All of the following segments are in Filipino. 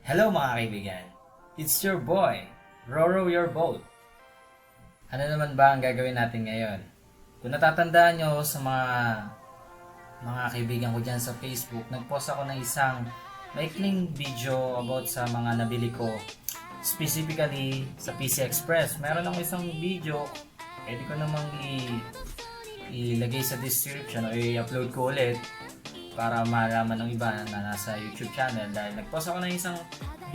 Hello mga kaibigan, it's your boy, Roro Your Boat. Ano naman ba ang gagawin natin ngayon? Kung natatandaan nyo sa mga kaibigan ko dyan sa Facebook, nagpost ako ng isang maikling video about sa mga nabili ko, specifically sa PC Express. Meron akong isang video, pwede ko namang ilagay sa description o i-upload ko ulit para malaman ng iba na nasa YouTube channel, dahil nagpost ako ng isang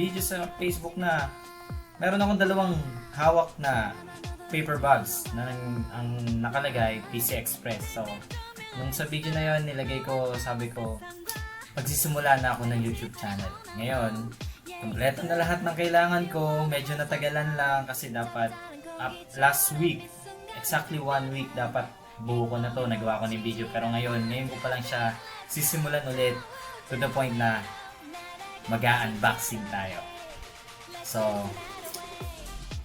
video sa Facebook na meron akong dalawang hawak na paper bags na ang nakalagay PC Express. So nung sa video na yon, nilagay ko, sabi ko magsisimula na ako ng YouTube channel. Ngayon kompleto na lahat ng kailangan ko, medyo natagalan lang kasi dapat last week, exactly 1 week dapat buo ko na to, nagawa ko ng video, pero ngayon ko pa lang siya sisimulan ulit, to the point na mag-unboxing tayo. So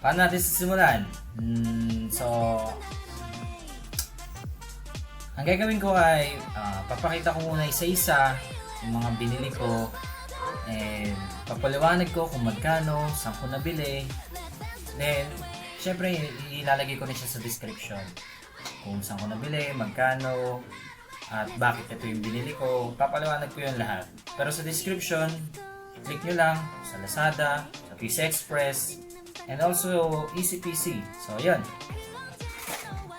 paano natin sisimulan? So ang gagawin ko ay papakita ko muna isa-isa yung mga binili ko, and papaliwanag ko kung magkano, saan ko nabili, then syempre ilalagay ko rin siya sa description kung saan ko nabili, magkano, at bakit ito yung binili ko. Papaliwanag ko yun lahat. Pero sa description, click nyo lang sa Lazada, sa PC Express, and also EasyPC. So yun,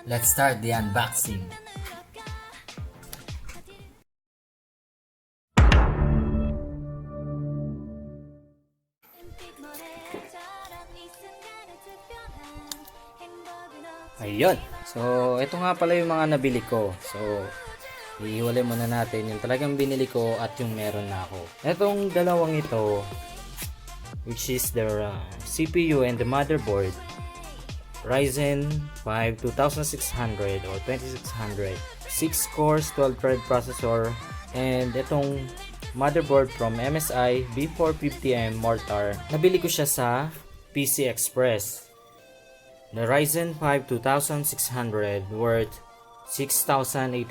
let's start the unboxing. Ayun. So, ito nga pala yung mga nabili ko. So, ihiwalay muna natin yung talagang binili ko at yung meron na ako. Itong dalawang ito, which is the CPU and the motherboard, Ryzen 5 2600 or 2600, 6 cores, 12 thread processor, and itong motherboard from MSI B450M Mortar. Nabili ko siya sa PC Express. The Ryzen 5 2600 worth 6,800,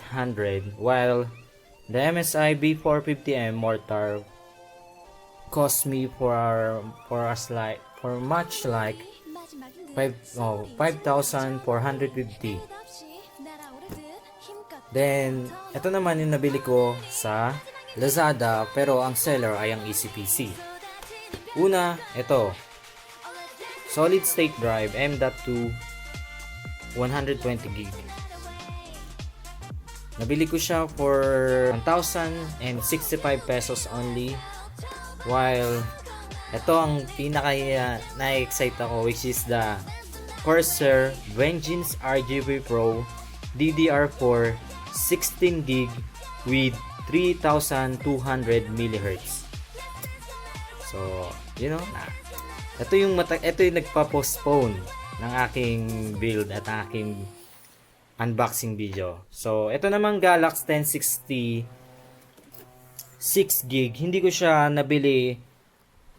while the MSI B450M Mortar cost me much like 5,450. Then ito naman yung nabili ko sa Lazada, pero ang seller ay ang EasyPC. Una, ito, solid state drive M.2 120GB. Nabili ko siya for 1,065 pesos only, while ito ang pinaka na-excite ako, which is the Corsair Vengeance RGB Pro DDR4 16GB with 3,200 MHz. So, you know, ito yung nagpa-postpone ng aking build at aking unboxing video. So, ito namang Galaxy 1060 6GB. Hindi ko siya nabili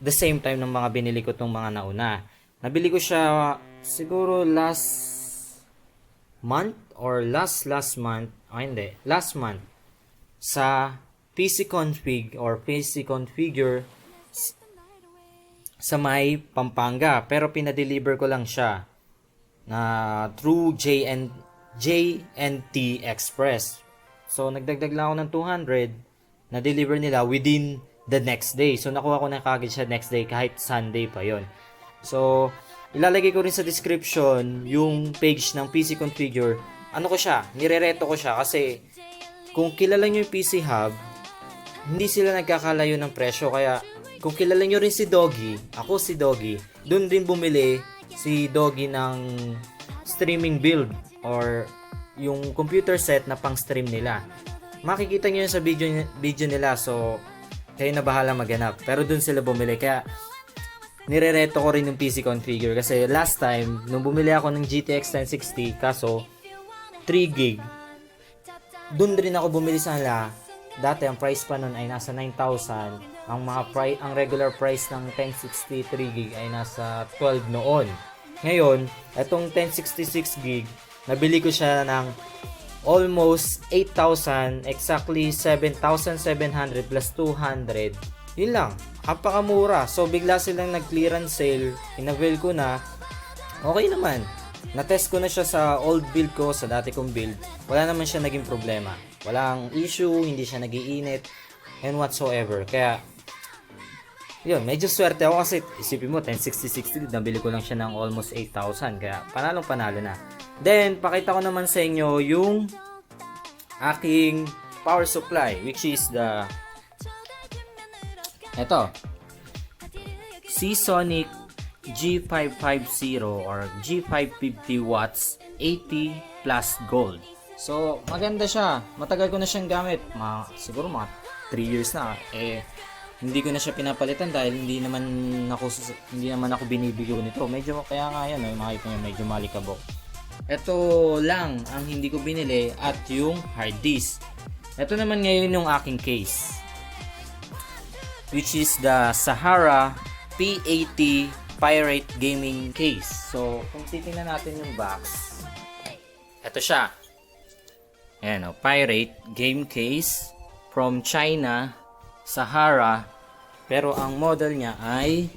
the same time ng mga binili ko tong mga nauna. Nabili ko siya siguro last month or last month. Last month sa PC Config or PC Configure sa may Pampanga, pero pinadeliver ko lang siya na through JNT Express. So nagdagdag lang ako ng 200, na deliver nila within the next day. So nakuha ko na kagad siya next day, kahit Sunday pa yon. So ilalagay ko rin sa description yung page ng PC Configure. Ano ko siya, nirereto ko siya, kasi kung kilala nyo yung PC Hub, hindi sila nagkakalayo ng presyo. Kaya kung kilala nyo rin si Doggy, ako si Doggy, doon din bumili si Doggy ng streaming build or yung computer set na pang stream nila. Makikita nyo yun sa video nila, so kayo na bahala maghanap. Pero doon sila bumili, kaya nirereto ko rin yung PC Configure. Kasi last time, nung bumili ako ng GTX 1060, kaso 3GB, doon rin ako bumili sa nila. Dati ang price pa nun ay nasa 9,000. Ang regular price ng 1060 3GB ay nasa 12 noon. Ngayon, itong 1066GB, nabili ko siya ng almost 8,000, exactly 7,700 plus 200. Yun lang. napakamura. So bigla silang nag-clearance sale, in-avail ko na. Okay naman. Na-test ko na siya sa old build ko, sa dati kong build. Wala naman siya naging problema. Walang issue, hindi siya nagiinit, and whatsoever. Kaya, yun, medyo swerte ako kasi isipin mo, 1060-60, nabili ko lang siya ng almost 8,000. Kaya, panalong-panalo na. Then, pakita ko naman sa inyo yung aking power supply, which is the eto, Seasonic G550 or G550 watts 80 plus gold. So, maganda siya. Matagal ko na siyang gamit. Siguro mga 3 years na. Hindi ko na siya pinapalitan dahil hindi naman ako binibigyo nito. Medyo, kaya nga yan, makikita nyo, medyo malikabok. Ito lang ang hindi ko binili at yung hard disk. Ito naman ngayon yung aking case, which is the Sahara P80 Pirate Gaming Case. So, kung titingnan natin yung box, ito siya. Ayan o, Pirate Game Case from China, Sahara. Pero ang model niya ay,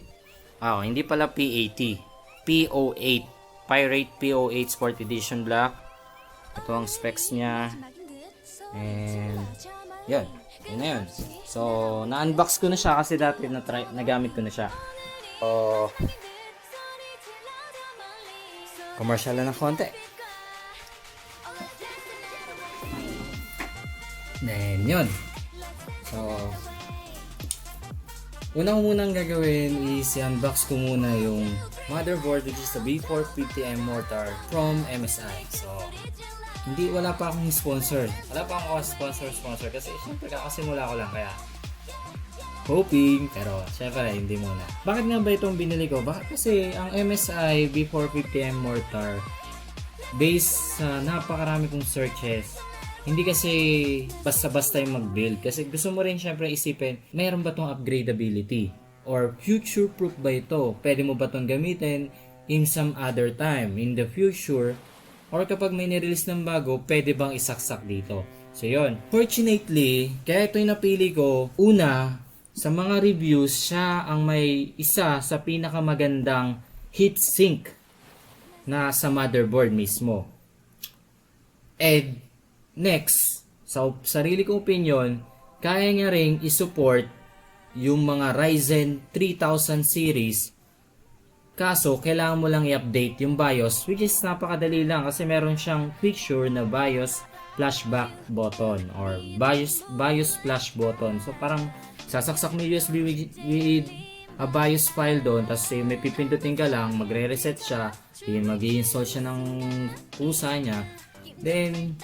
hindi pala P80, P08. Pirate P08 Sport Edition Black. Ito ang specs niya. And, yun. Yun na yun. So, na-unbox ko na siya kasi dati nagamit ko na siya. So, commercial na ng konti. Then, yun. So, una ko munang gagawin is i-unbox ko muna yung motherboard, which is the B450M Mortar from MSI. So, wala pa akong sponsor. Wala pa akong sponsor kasi syempre kakasimula ko lang, kaya hoping, pero syempre hindi muna. Bakit nga ba itong binili ko? Bakit kasi ang MSI B450M Mortar, based sa napakarami kong searches, hindi kasi basta-basta yung mag-build. Kasi gusto mo rin syempre isipin, mayroon ba itong upgradability? Or future-proof ba ito? Pwede mo ba itong gamitin in some other time, in the future? Or kapag may nirelease ng bago, pwede bang isaksak dito? So yun. Fortunately, kaya ito yung napili ko. Una, sa mga reviews, siya ang may isa sa pinakamagandang heatsink na sa motherboard mismo. And next, sa sarili kong opinion, kaya niya ring isupport yung mga Ryzen 3000 series. Kaso, kailangan mo lang i-update yung BIOS, which is napakadali lang kasi meron siyang feature na BIOS flashback button or BIOS flash button. So, parang sasaksak mo yung USB with a BIOS file doon, tapos may pipindutin ka lang, magre-reset siya, mag-i-install siya ng pusa niya. Then,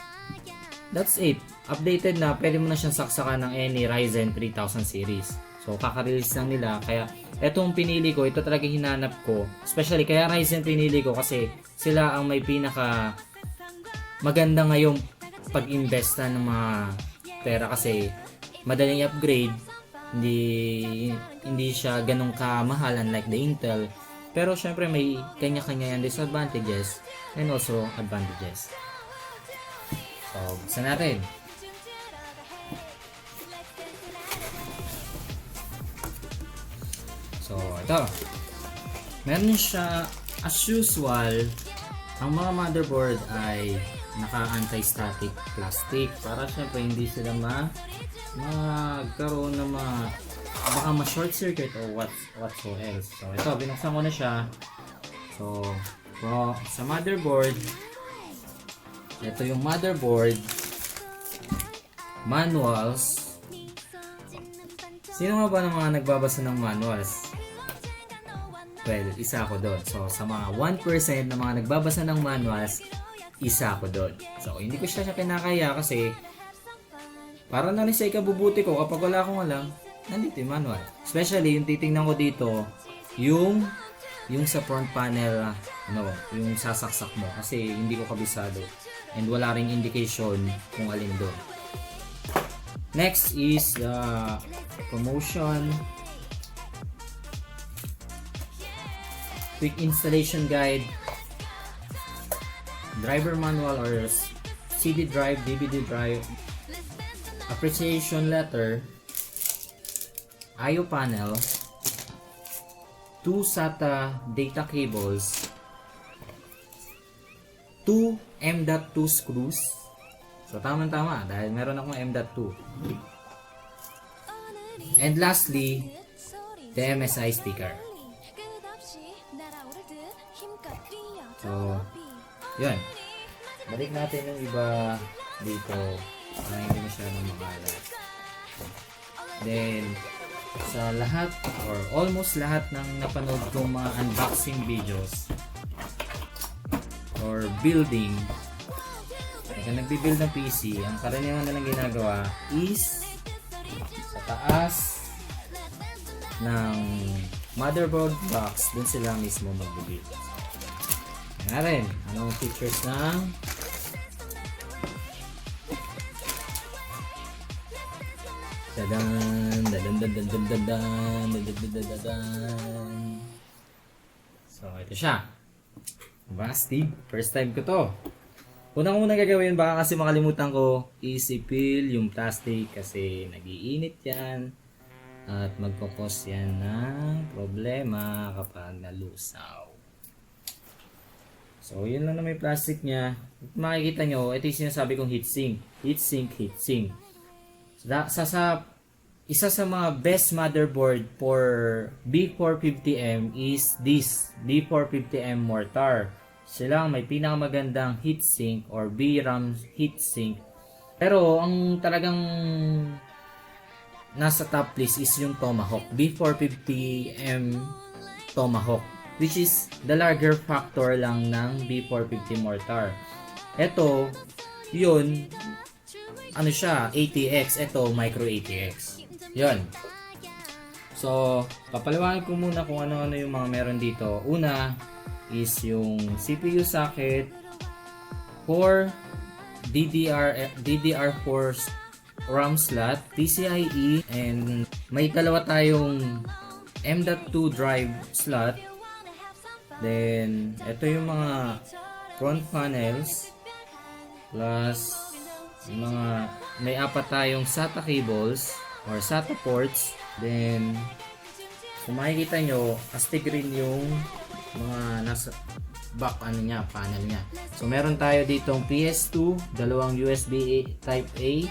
that's it. Updated na, pwede mo na siyang saksakan ng any Ryzen 3000 series. So, kaka-release lang nila. Kaya, etong pinili ko, ito talaga hinanap ko. Especially, kaya Ryzen pinili ko kasi sila ang may pinaka maganda ngayong pag-investa ng mga pera kasi madaling i-upgrade. Hindi siya ganun kamahal unlike the Intel. Pero, syempre, may kanya-kanya yung disadvantages and also advantages. So, buksan natin. So, ito. Meron siya, as usual, ang mga motherboard ay naka-anti-static plastic para syempre hindi sila magkaroon ng baka ma-short circuit or whatsoever. So, ito, binuksan ko na siya. So, sa motherboard, ito yung motherboard manuals. Sino nga ba ng mga nagbabasa ng manuals? Well, isa ako doon. So, sa mga 1% na mga nagbabasa ng manuals, isa ako doon. So, hindi ko siya kinakaya kasi para na rin sa ikabubuti ko kapag wala akong alam, nandito yung manual. Especially, yung titingnan ko dito, yung sa front panel, yung sasaksak mo kasi hindi ko kabisado. And wala ring indication kung alin doon. Next is the promotion, quick installation guide, driver manual or CD drive, DVD drive, appreciation letter, I/O panel, 2 SATA data cables, 2 M.2 screws. So tama-tama dahil meron akong M.2. And lastly, the MSI sticker. So, yun. Balik natin yung iba dito para hindi masyadong makalat. Then, sa lahat or almost lahat ng napanood kong mga unboxing videos or building, kung nagbibuild ng PC, ang karaniwan na lang ginagawa is sa taas ng motherboard box, dun sila mismo magbibuild. Nga rin, anong features ng dadan, dadan, dadan, dadan, dadan, dadan. So, ito siya. Basti, first time ko to. Unang-unang gagawin, baka kasi makalimutan ko, i-seal yung plastic kasi nagiinit yan at magkukos yan ng problema kapag nalusaw. So, yun lang na may plastic niya. Makikita nyo, ito yung sinasabi kong heatsink. Heatsink, heatsink. Isa sa mga best motherboard for B450M is this B450M Mortar. Sila may pinakamagandang heatsink or VRAM heatsink. Pero ang talagang nasa top list is yung Tomahawk, B450M Tomahawk, which is the larger factor lang ng B450 Mortar. Ito, yun, ano siya, ATX. Ito, micro ATX. Yun. So, papaliwanag ko muna kung ano-ano yung mga meron dito. Una is yung CPU socket for DDR4 RAM slot, PCIe, and may dalawa tayong M.2 drive slot. Then, ito yung mga front panels plus mga may apat tayong SATA cables or SATA ports. Then, kung makikita nyo, astig rin yung mga nasa back panel niya. So, meron tayo ditong PS2, dalawang USB Type A,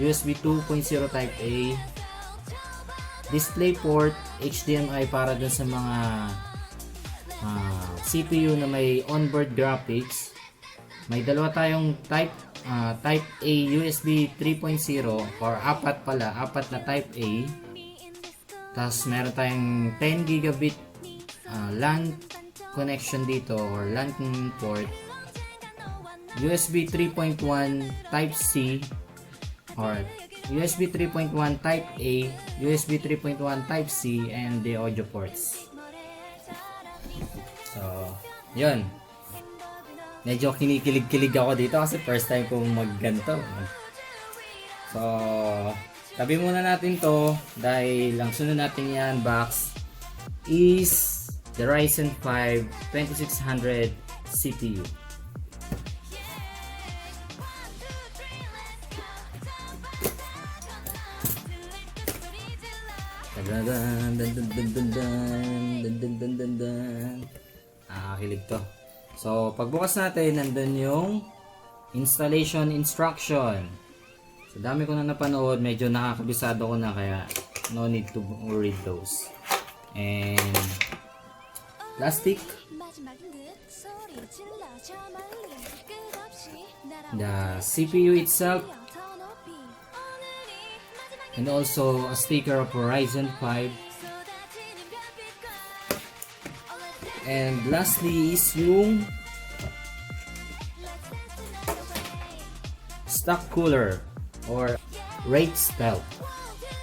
USB 2.0 Type A, DisplayPort, HDMI para dun sa mga CPU na may onboard graphics. May dalawa tayong Type A USB 3.0 or apat na Type A. Tapos meron tayong 10 gigabit LAN connection dito or LAN port, USB 3.1 Type C or USB 3.1 Type A, USB 3.1 Type C, and the audio ports. So, yun. Medyo kinikilig-kilig ako dito kasi first time ko magganto. So, tabi muna natin to dahil ang sunod natin i-unbox is the Ryzen 5 2600 CPU. Nakakilig to. So, pagbukas natin, nandun yung installation instruction. So, dami ko na napanood, medyo nakakabisado ko na kaya no need to read those. And plastic, the CPU itself, and also a sticker of Ryzen 5. And lastly is yung stock cooler or rate stealth.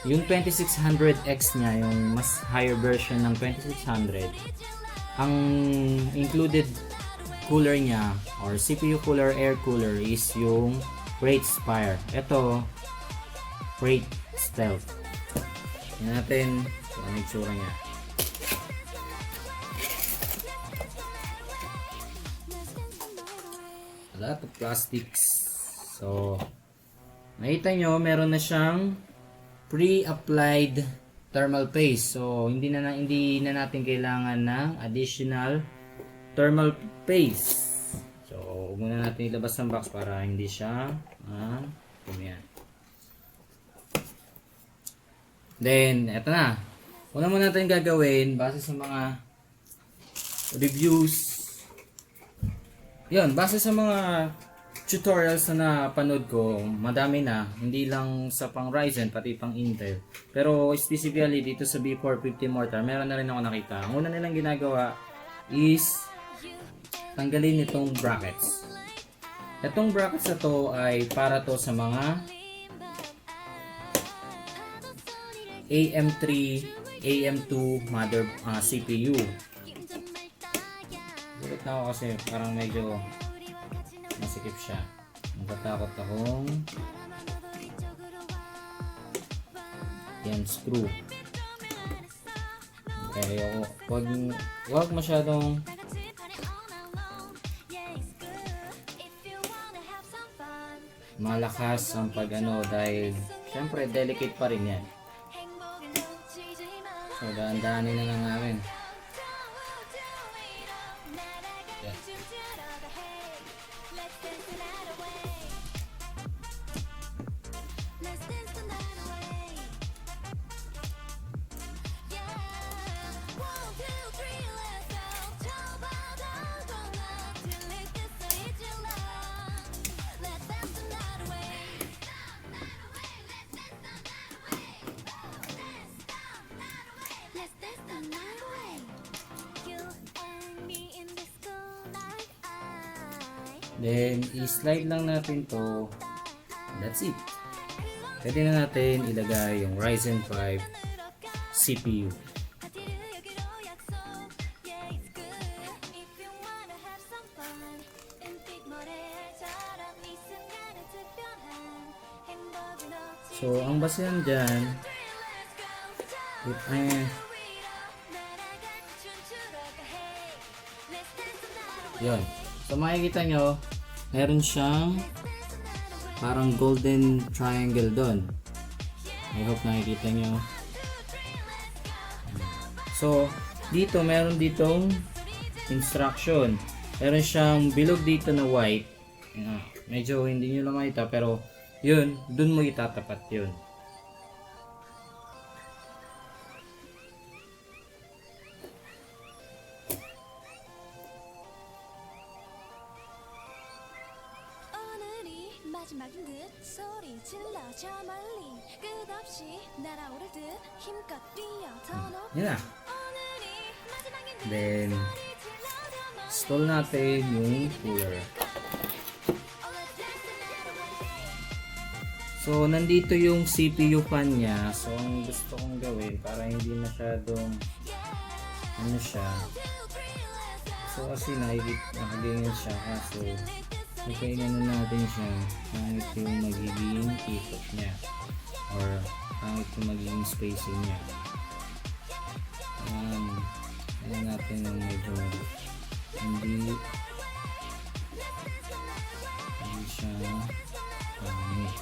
Yung 2600X niya, yung mas higher version ng 2600, ang included cooler niya or CPU cooler, air cooler is yung Rate Spire. Ito, Rate Stealth. Tingnan natin kung ano yung tsura niya. A lot of plastics. So, makita nyo, meron na siyang pre-applied thermal paste. So hindi na natin kailangan ng additional thermal paste. So huwag muna natin ilabas ng box para hindi siya yan. Then eto na. Una muna natin gagawin base sa mga reviews. Yun, base sa mga tutorials na napanood ko, madami na, hindi lang sa pang Ryzen, pati pang Intel. Pero specifically dito sa B450 Mortar, meron na rin ako nakita. Ang una nilang ginagawa is tanggalin itong brackets. Itong brackets na to ay para to sa mga AM3, AM2 mother CPU. Gulit na ako kasi parang medyo masikip siya. Natatakot akong yan screw. Okay, wag masyadong malakas ang dahil syempre delicate pa rin yan. So dahan-dahanin na lang namin. Then, i-slide lang natin to. That's it. Pwede na natin ilagay yung Ryzen 5 CPU. So, ang basehan dyan, yun. So makikita nyo, meron siyang parang golden triangle doon. I hope nakikita nyo. So dito, meron ditong instruction. Meron siyang bilog dito na white. Medyo hindi nyo lang makita pero yun, dun mo itatapat yun. Yan na. Then install natin yung cooler. So nandito yung CPU fan niya. So ang gusto kong gawin para hindi masyadong siya. So kasi nakaganyan siya kaso kailangan natin siya kahit yung magiging ikot niya or kahit yung magiging spacing niya. Kailangan natin yung medyo hindi siya pangit.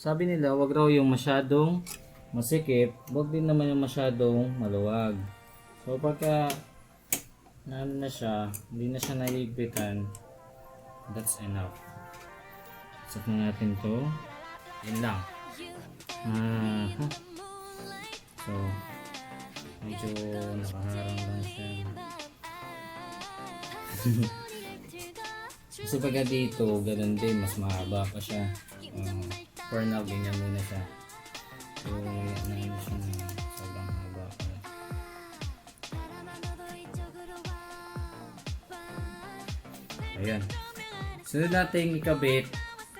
Sabi nila, wag raw yung masyadong masikip, wag din naman yung masyadong maluwag. So pagka na siya, hindi na siya nahihigpitan, that's enough. Set na natin to. Yan lang. So medyo nakaharang lang siya. So pagka dito, ganun din, mas mahaba pa siya. For now, ganyan muna siya. So, yan na siya na sobrang haba pa. Ayan. Sunod natin ikabit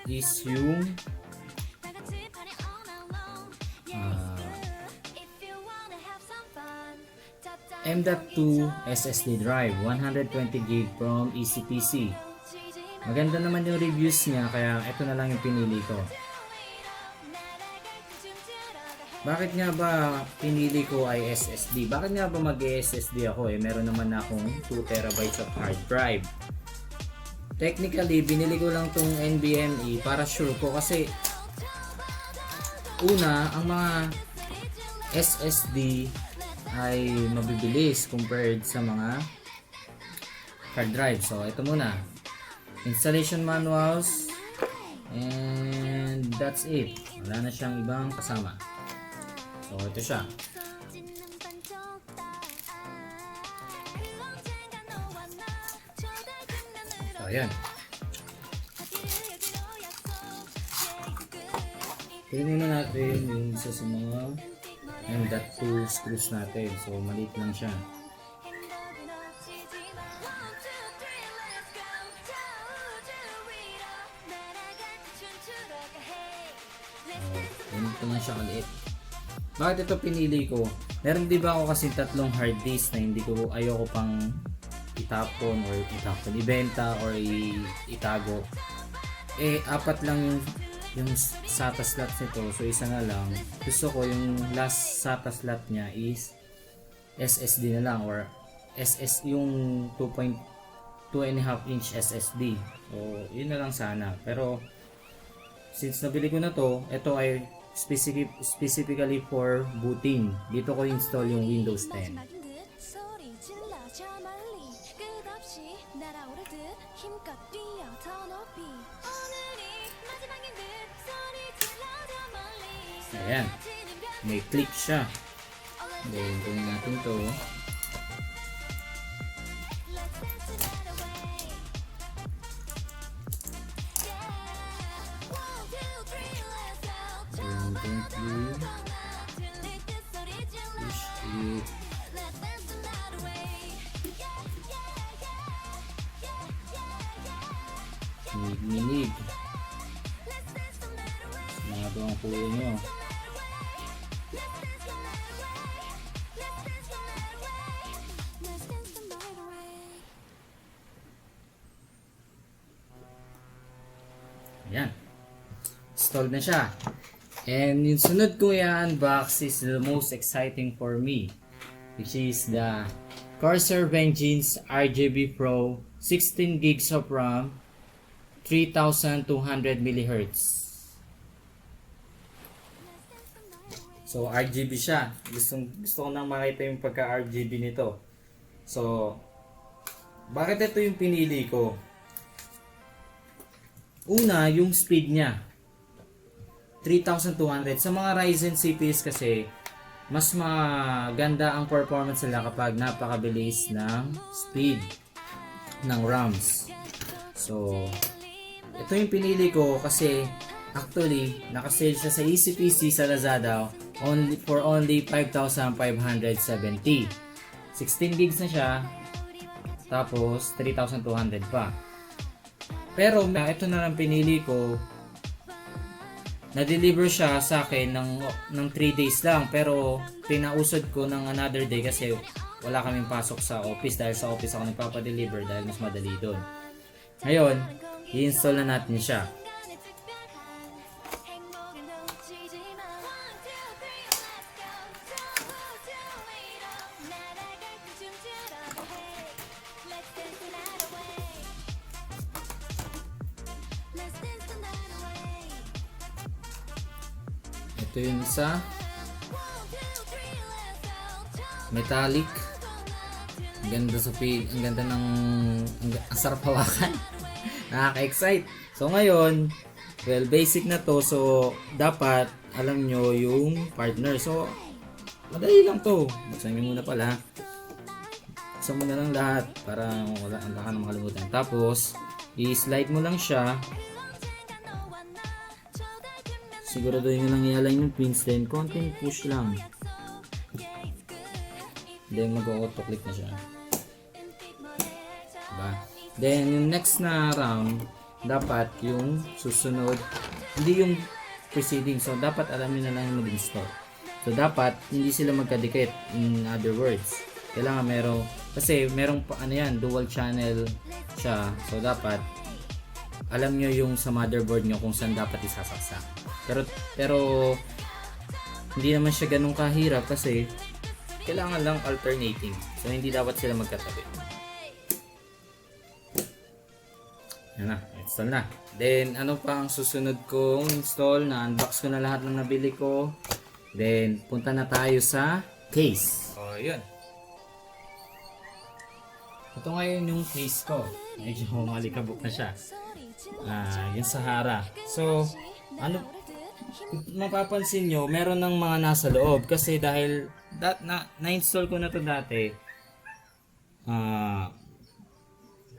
is yung M.2 SSD drive, 120GB from EasyPC. Maganda naman yung reviews niya, kaya ito na lang yung pinili ko. Bakit nga ba pinili ko ay SSD? Bakit nga ba mag-SSD ako? Meron naman akong 2TB of hard drive. Technically, binili ko lang tong NVMe para sure ko, kasi una, ang mga SSD ay mabibilis compared sa mga hard drive. So, ito muna. Installation manuals. And that's it. Wala na siyang ibang kasama. So, ito siya. So, ayan. Tingnan na natin yung isa sa mga M.2 screws natin. So, maliit lang siya. Ganito lang siya kaliit. Bakit ito pinili ko? Meron di ba ako kasi tatlong hard disk na hindi ko, ayoko pang itapon or ibenta or itago. Apat lang yung SATA slot nito, so isa na lang. Gusto ko yung last SATA slot niya is SSD na lang, or yung 2.5 inch SSD. So yun na lang sana. Pero since nabili ko na to, ito ay specifically for booting. Dito ko install yung Windows 10. Ayan, may click siya. Then kunin natin to. Minig. Mga ito ang pulo nyo. Ayan. Installed na siya. And yung sunod ko i-unbox is the most exciting for me, which is the Corsair Vengeance RGB Pro, 16 gigs of RAM, 3200 mHz. So RGB siya. Gusto ko nang makita yung pagka-RGB nito. So bakit ito yung pinili ko? Una, yung speed niya. 3200. Sa mga Ryzen CPUs kasi, mas maganda ang performance nila kapag napakabilis ng speed ng RAMs. So, ito yung pinili ko kasi actually, nakasale siya sa EasyPC sa Lazada for only 5,570. 16 gigs na siya, tapos 3,200 pa. Pero ito na lang pinili ko. Na-deliver siya sa akin ng 3 days lang, pero pinausad ko ng another day kasi wala kaming pasok sa office, dahil sa office ako nagpapa-deliver dahil mas madali doon. Ngayon, i-install na natin siya. Ito yung isa, metallic. Ang ganda sa feed, ang ganda ng ang sarap hawakan. Nakaka-excite. So ngayon, well, basic na to, so dapat alam nyo yung partner. So madali lang to. Buksan nyo muna pala. Buksan mo na lang lahat para wala ka na makalimutan. Tapos i-slide mo lang siya. Siguraduhin nyo lang i-align yung pins, then konting push lang. Then mag-auto-click na siya. Diba? Then yung next na round, dapat yung susunod, hindi yung preceding. So dapat alam nyo na lang yung mag-install. So dapat hindi sila magkadikit, in other words. Kailangan kasi merong ano yan, dual channel siya. So dapat alam nyo yung sa motherboard nyo kung saan dapat isasaksak. Pero hindi naman siya ganun kahirap kasi kailangan lang alternating. So hindi dapat sila magkatabi. Yan na, install na. Then ano pa ang susunod kong install? Na-unbox ko na lahat ng nabili ko. Then punta na tayo sa case. O yun. Ito ngayon yung case ko. Medyo malikabok na siya. Yung Sahara. So, mapapansin nyo, meron ng mga nasa loob. Kasi dahil na-install ko na to dati.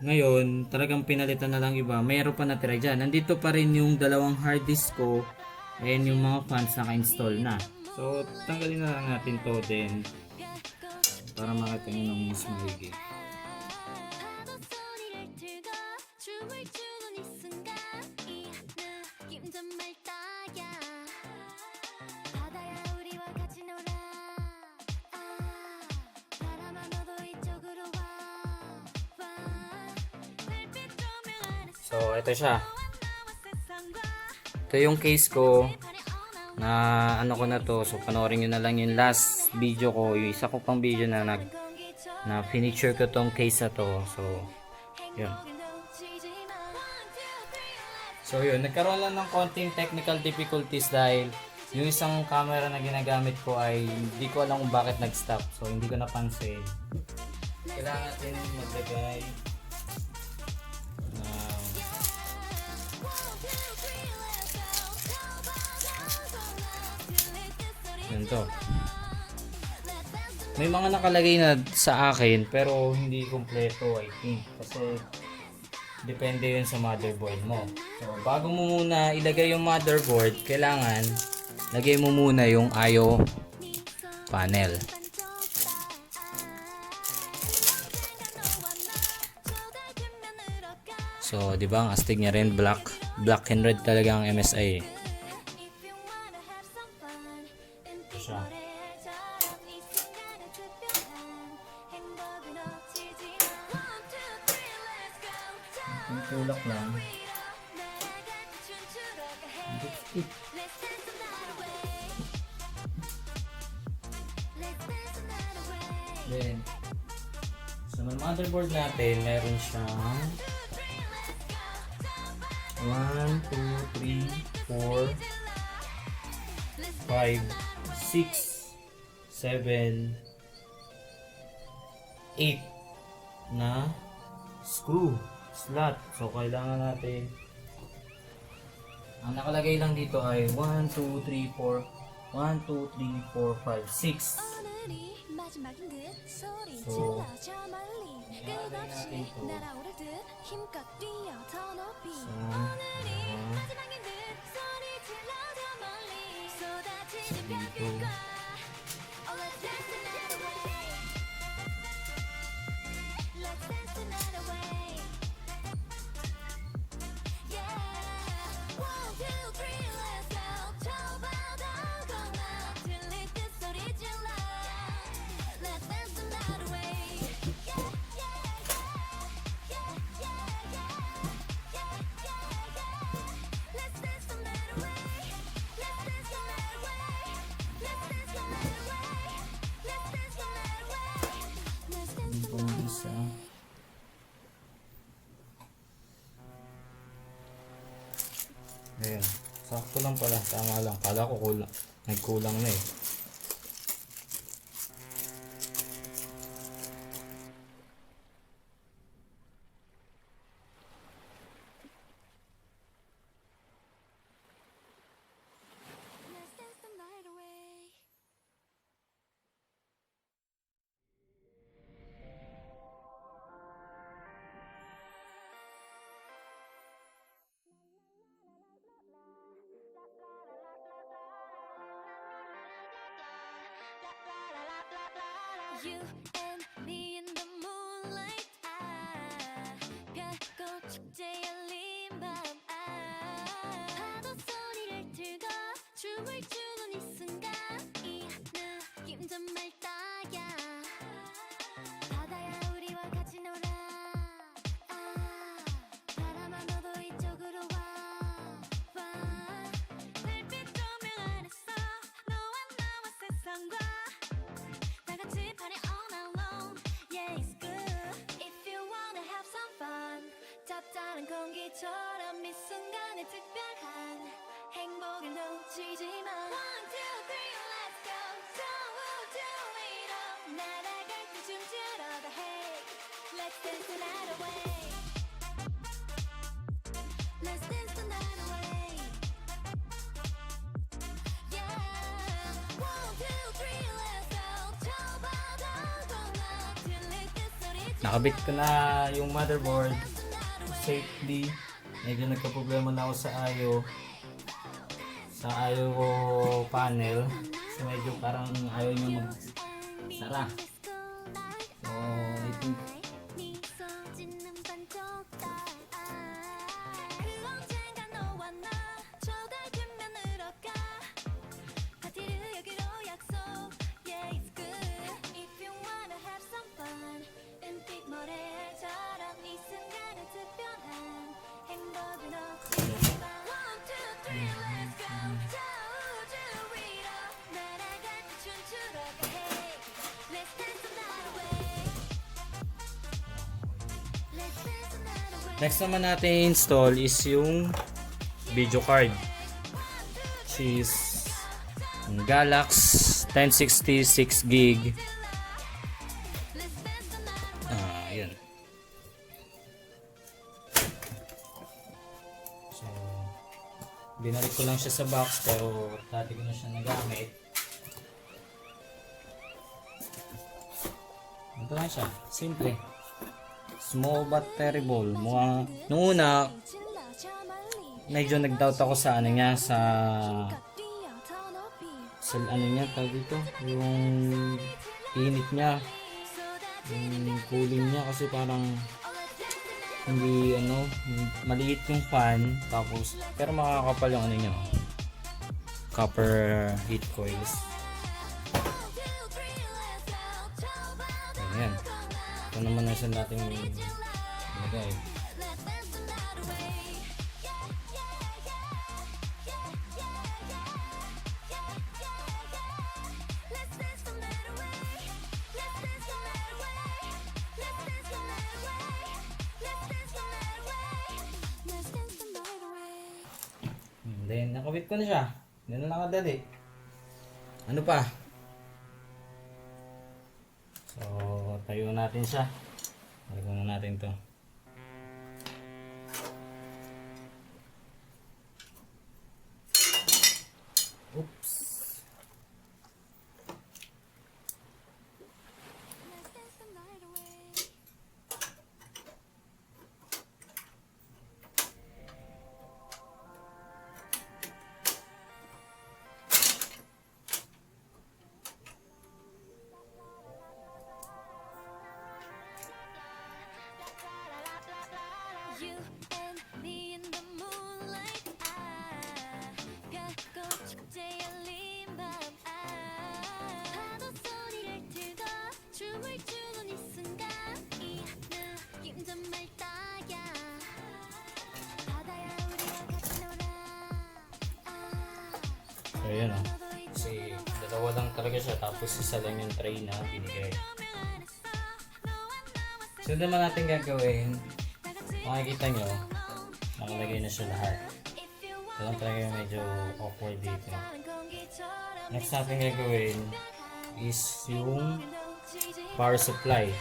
Ngayon, talagang pinalitan na lang iba. Mayroon pa natira dyan. Nandito pa rin yung dalawang hard disk ko. Ayan yung mga fans naka-install na. So, tanggalin na lang natin to din. Para makita nyo ng mas maigi. So, ito siya. Ito yung case ko na ano ko na to. So, panoorin nyo na lang yung last video ko. Yung isa ko pang video na finisher ko tong case na to. So, yun. So, yun. Nagkaroon lang ng konting technical difficulties dahil yung isang camera na ginagamit ko ay hindi ko alam kung bakit nag-stop. So, hindi ko napansin. Kailangan natin maglagay to. May mga nakalagay na sa akin pero hindi kompleto, I think, kasi depende yun sa motherboard mo. So bago mo muna ilagay yung motherboard, kailangan lagay mo muna yung I/O panel. So di ba ang astig niya rin, black and red talaga ang MSI. Tulak lang. Then, sa motherboard natin, meron siyang 1, 2, 3, 4, 5, 6, 7, 8 na screw slot. So kailangan natin, ang nakalagay lang dito ay 1, 2, 3, 4 1, 2, 3, 4, 5, 6. So natin ito sa dito. Ayan, sakto lang pala, tama lang. Kala ko nagkulang na eh. You and me in the moonlight. 별꽃 축제 열린 밤. 파도 소리를 들고 춤을 추는 이 순간 이 느낌 정말 딱이야. dance the night away. Let's dance the night away. Yeah. 1, 2, 3, let's go. 저 바다도 나 들릴 때 소리 Nakabit ko na yung motherboard safely. Medyo nagka-problema na ako sa IO panel. So medyo parang ayaw niya magsara. So I think 네 서지는 반쪽다. 언젠가 너와 나 저달 뒷면으로 가. 파티를 여기로 약속. Yeah, it's good. If you wanna have some fun. 은빛 모래처럼 이 순간을 특별한 행복은 없지. 1, 2, 3, let's go. 저 우주 위로 날아갈 때 춤추러 가. Hey, let's dance the night away. Let's dance the night away. next naman natin install is yung video card. Which is Galax 1060 6GB. Yun. So, binalik ko lang siya sa box pero dati ko na siya nagamit. Ito lang siya. Simple. Small but terrible. Nung una, medyo nag-doubt ako sa ano niya, sa ano niya, tawag dito, yung init niya, yung cooling niya, kasi parang hindi maliit yung fan, tapos pero makakapal yung ano niya, copper heat coils. Ayan, ito naman na siya natin ilagay. Then, nakabit ko na siya. Ganun lang kadali. Ano pa? So, tayo natin siya. Tayo na natin to. Oops. You and me in the moonlight. 별꽃 축제에 열린 밤. 파도 소리를 들고 춤을 추는 이 순간. 이 느낌 정말 딱이야. 바다야 우리와 같이 놀아. So, yun o. Kasi dalawa lang talaga siya, tapos isa lang yung tray na binigay. So, naman natin gagawin. Makikita nyo, nakalagay na siya lahat. Ito lang talaga yung medyo awkward dito. Next natin gagawin is yung power supply.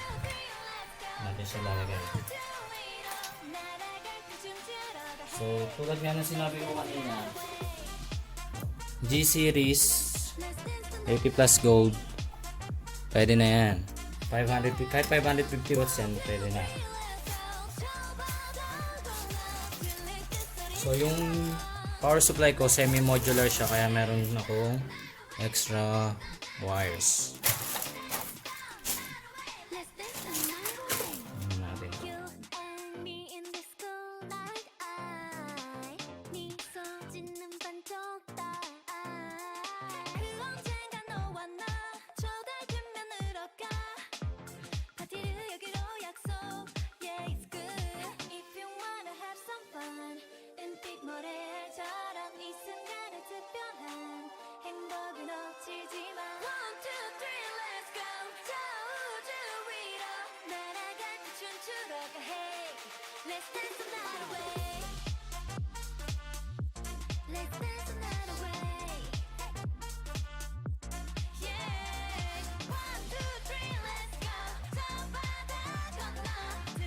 Natin siya lalagay. So, tulad nga ng sinabi ko kanina, G-Series 80 plus gold, pwede na yan. 550, kahit 550 watts yan, pwede na. So, yung power supply ko, semi-modular siya, kaya meron akong extra wires. Natin. Let's dance the night away. Let's dance the night away. Yeah. 1, 2, 3, let's go. 저 바다 건너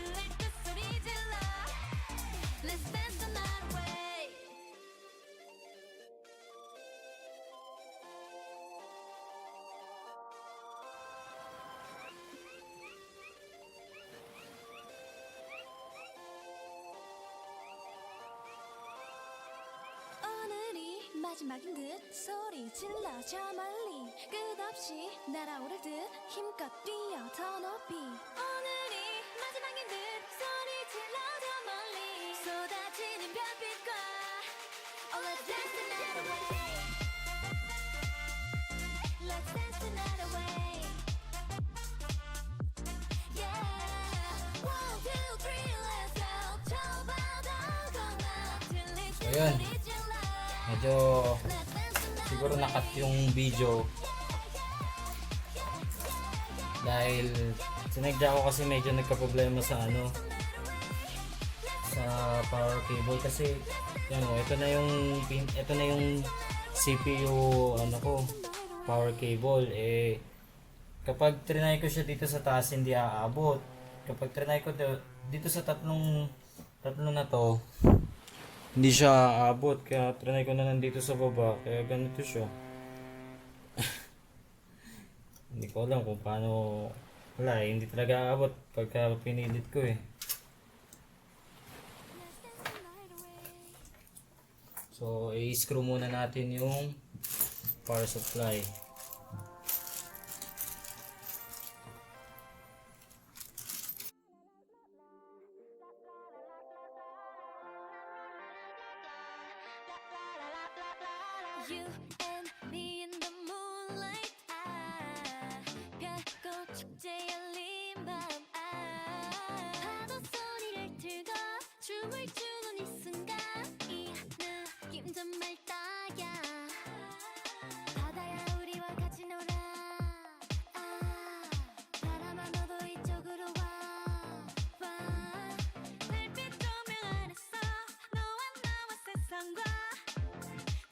마지막인 듯 소리 질러 저 멀리 끝없이 날아오를 듯 힘껏 뛰어 더 높이 오늘이 마지막인 듯 소리 질러 저 멀리 쏟아지는 별빛과 Oh let's dance the night away Let's dance the night away Yeah 1, 2, 3 let's go 저 바다 건너 들릴 듯 Ayan. 소리 질러 Medyo siguro nakat yung video dahil sinadya ko kasi medyo nagka-problema sa sa power cable kasi yan ito na yung CPU ko power cable kapag trinay ko siya dito sa taas hindi aabot, kapag trinay ko dito sa tatlong na to hindi siya aabot, kaya trinay ko na nandito sa baba, kaya ganito siya. Hindi ko alam kung paano, hindi talaga aabot pagka pinilit ko So, i-screw muna natin yung power supply. You and me in the moonlight 별꽃 축제 열린 밤 파도 소리를 틀고 춤을 추는 이 순간 이 느낌 정말 딱이야 바다야 우리와 같이 놀아 바람아 너도 이쪽으로 와 별빛 조명 안에서 너와 나와 세상과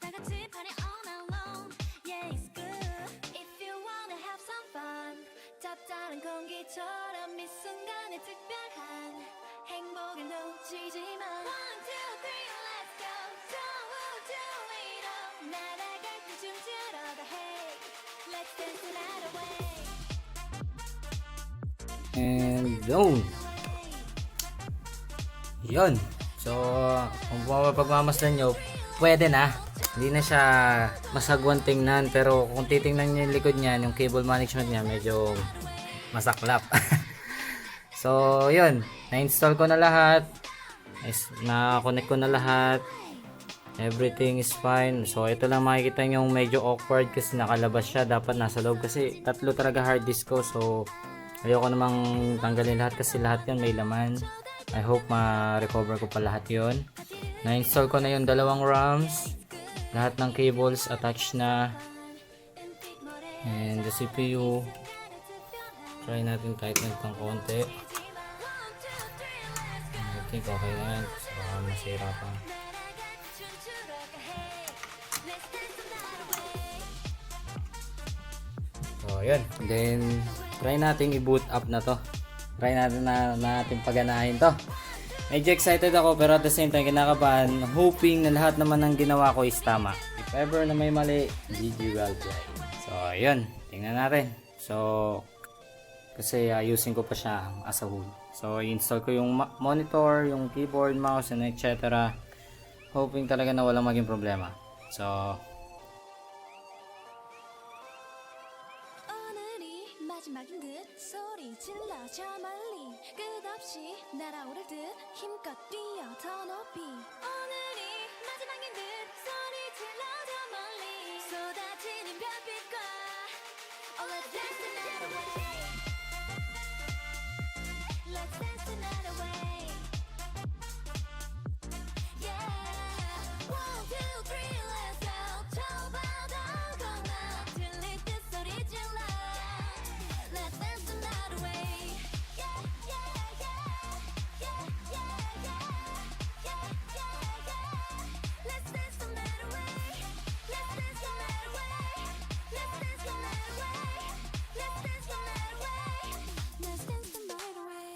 다같이 party all night long Yeah it's good If you wanna have some fun 잡다른 공기처럼 이 순간에 특별한 행복을 놓치지 마 1, 2, 3 let's go 저 우주 위로 날아갈 때 춤추러 가 Hey let's dance the night away And yun. So, kung pagmamasdan nyo, pwede na. Hindi na siya masagwan tingnan, pero kung titingnan nyo yung likod niyan, yung cable management niya medyo masaklap. So, yun. Na-install ko na lahat. Na-connect ko na lahat. Everything is fine. So, ito lang makikita nyo medyo awkward kasi nakalabas siya. Dapat nasa loob kasi tatlo talaga hard disk ko. So, ayoko namang tanggalin lahat kasi lahat yan may laman. I hope ma-recover ko pa lahat yon. Na-install ko na yung dalawang RAMs. Lahat ng cables attached na. And the CPU. Try natin tighten itong konti. I think okay na yan. So, masira pa. So, yun. Then, try natin i-boot up na to. Try natin natin paganahin to. Medyo excited ako pero at the same time kinakabahan, hoping na lahat naman ng ginawa ko is tama. If ever na may mali, GG well played. So, yun. Tingnan natin. So, kasi ayusin ko pa siya as a whole. So, i-install ko yung monitor, yung keyboard, mouse, and etc. Hoping talaga na walang maging problema. So, 오늘이 마지막인 듯 소리 질러 저 멀리 끝없이 날아오를 듯 힘껏 뛰어 더 높이 오늘이 마지막인 듯 소리 질러 저 멀리 쏟아지는 별빛과 Oh let's dance the night away Let's dance the night away Yeah 1, 2, 3 let's go 저 바다 건너 들릴 듯 소리 질러 Let's dance the night away Yeah yeah yeah Yeah yeah yeah Yeah yeah yeah Let's dance the night away Let's dance the night away Let's dance the night away Let's dance the night away Let's dance the night away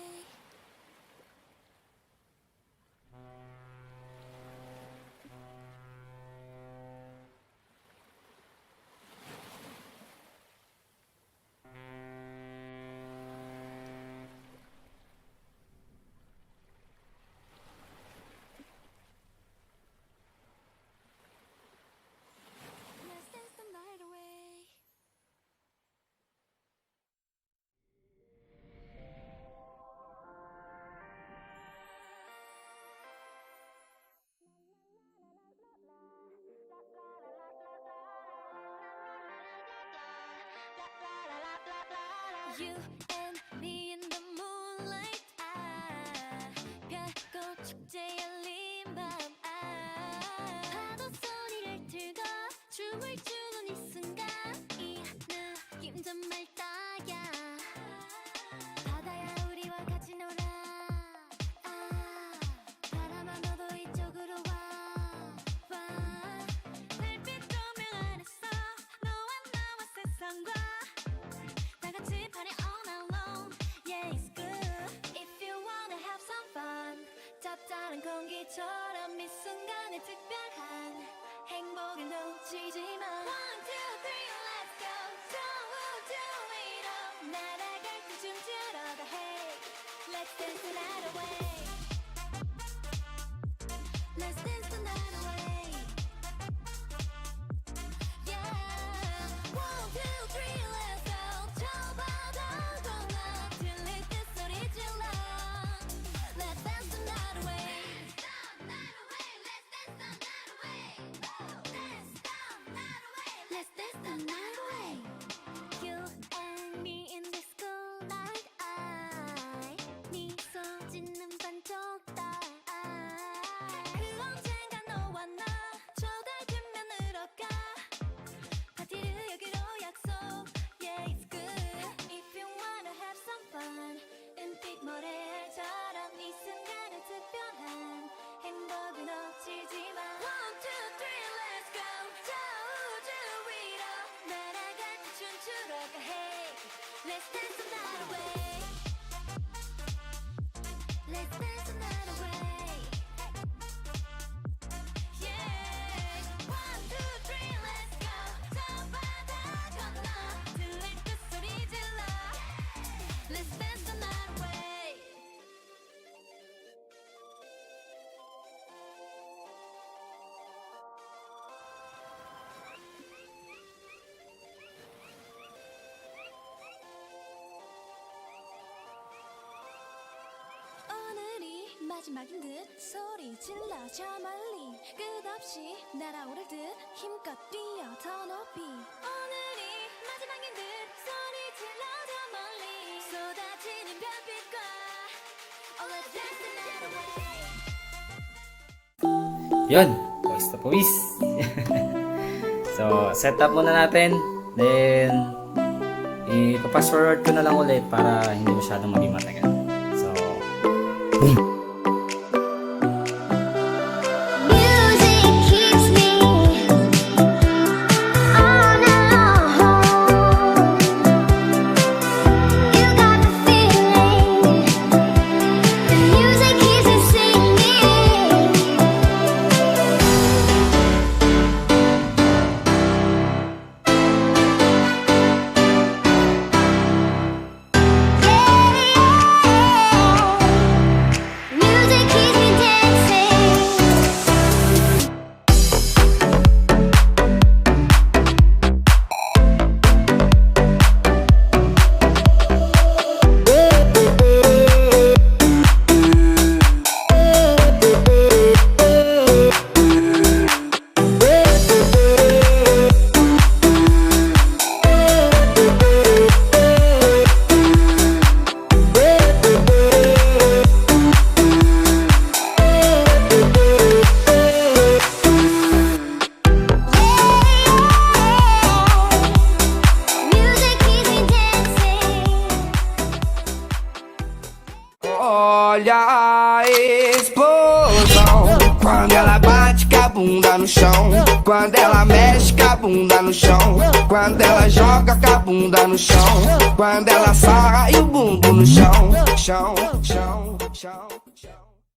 You and me in the moonlight. 별꽃 축제 열린 밤. 파도 소리를 들고 춤을 추는 이 순간. 이 느낌 정말 딱이야. 바다야 우리와 같이 놀아. 바람아 너도 이쪽으로 와. 달빛 조명 안에서 너와 나와 세상과 다 같이 party all night long. Yeah, it's good. If you wanna have some fun. 잡다른 공기처럼 이 순간의 특별한 행복을 놓치지 마. One, two, three, let's go. Don't do it all. 날아갈 때 춤추러 가. Hey, let's dance the night away. Let's dance the night away. Yeah. One, two, three, let's go. 저 바다 건너 들릴 때 소리 질러. Let's dance the night away. Let's dance the night away. You and me in this cool night. 미소 짓는 반쪽 달. 그 언젠가 너와 나 저 달빛면으로 가. 파티를 여기로 약속. Yeah, it's good. If you wanna have some fun. 은빛 모래알처럼 이 순간의 특별한 행복을 놓치지 마. One, two, three, let's go. 저 우주 위로 날아갈 때 춤추러 가. Hey, let's dance the night away. Let's dance the night away. Yeah. One, two, three, let's go. 저 바다 건너 들릴 때 소리 질러. Let's dance the night away. 오늘이 마지막인 듯 소리 질러 저 멀리 끝없이 날아오를 듯 힘껏 뛰어 더 높이. 오늘이 마지막인 듯 소리 질러 저 멀리 쏟아지는 별빛과 Oh let's dance the night away. Yun, voice to voice. So, setup muna natin. Then, ipapass forward ko na lang ulit para hindi masyadong maging matagal. So, boom! Music keeps me on alone. You got the feeling. The music keeps me singing. Music keeps me dancing. Music keeps me dancing. Olha a explosão. Quando ela bate com a bunda no chão. Quando ela mexe com a bunda no chão. Quando ela joga com a bunda no chão. Quando ela sarra e o bumbum no chão. Chão, chão, chão, chão.